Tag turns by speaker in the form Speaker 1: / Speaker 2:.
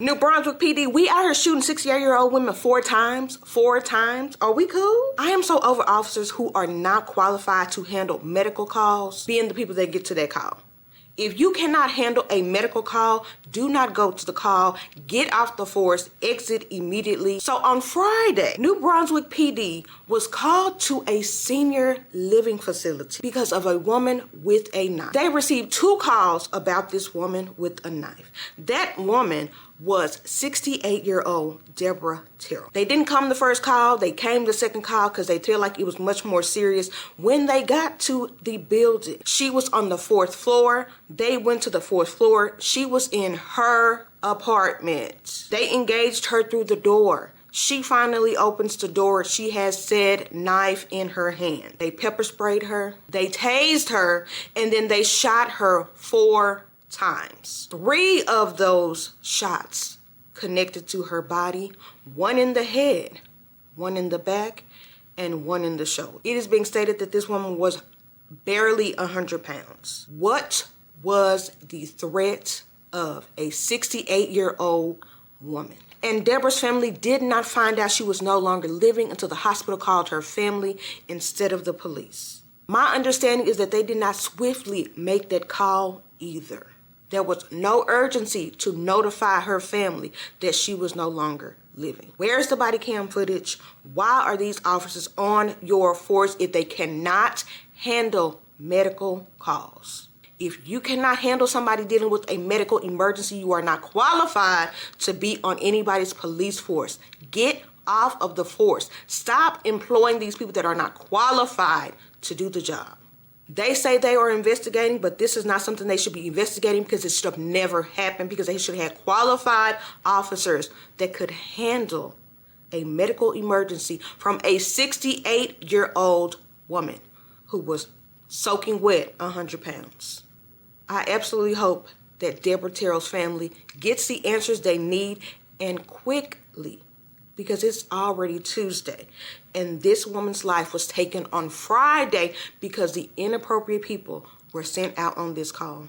Speaker 1: New Brunswick PD, we out here shooting 68-year-old women 4 times. 4 times. Are we cool? I am so over officers who are not qualified to handle medical calls, being the people that get to that call. If you cannot handle a medical call, do not go to the call. Get off the force, exit immediately. So on Friday, New Brunswick PD was called to a senior living facility because of a woman with a knife. They received 2 calls about this woman with a knife. That woman was 68-year-old Deborah Terrell. They didn't come the first call. They came the second call because they felt like it was much more serious. When they got to the building, she was on the 4th floor. They went to the 4th floor. She was in her apartment. They engaged her through the door. She finally opens the door. She has said knife in her hand. They pepper sprayed her. They tased her, and then they shot her 4 times. 3 of those shots connected to her body, 1 in the head, 1 in the back, and 1 in the shoulder. It is being stated that this woman was barely 100 pounds. What was the threat of a 68-year-old woman? And Deborah's family did not find out she was no longer living until the hospital called her family instead of the police. My understanding is that they did not swiftly make that call either. There was no urgency to notify her family that she was no longer living. Where's the body cam footage? Why are these officers on your force if they cannot handle medical calls? If you cannot handle somebody dealing with a medical emergency, you are not qualified to be on anybody's police force. Get off of the force. Stop employing these people that are not qualified to do the job. They say they are investigating, but this is not something they should be investigating because it should have never happened, because they should have had qualified officers that could handle a medical emergency from a 68-year-old woman who was soaking wet 100 pounds. I absolutely hope that Deborah Terrell's family gets the answers they need, and quickly, because it's already Tuesday and this woman's life was taken on Friday because the inappropriate people were sent out on this call.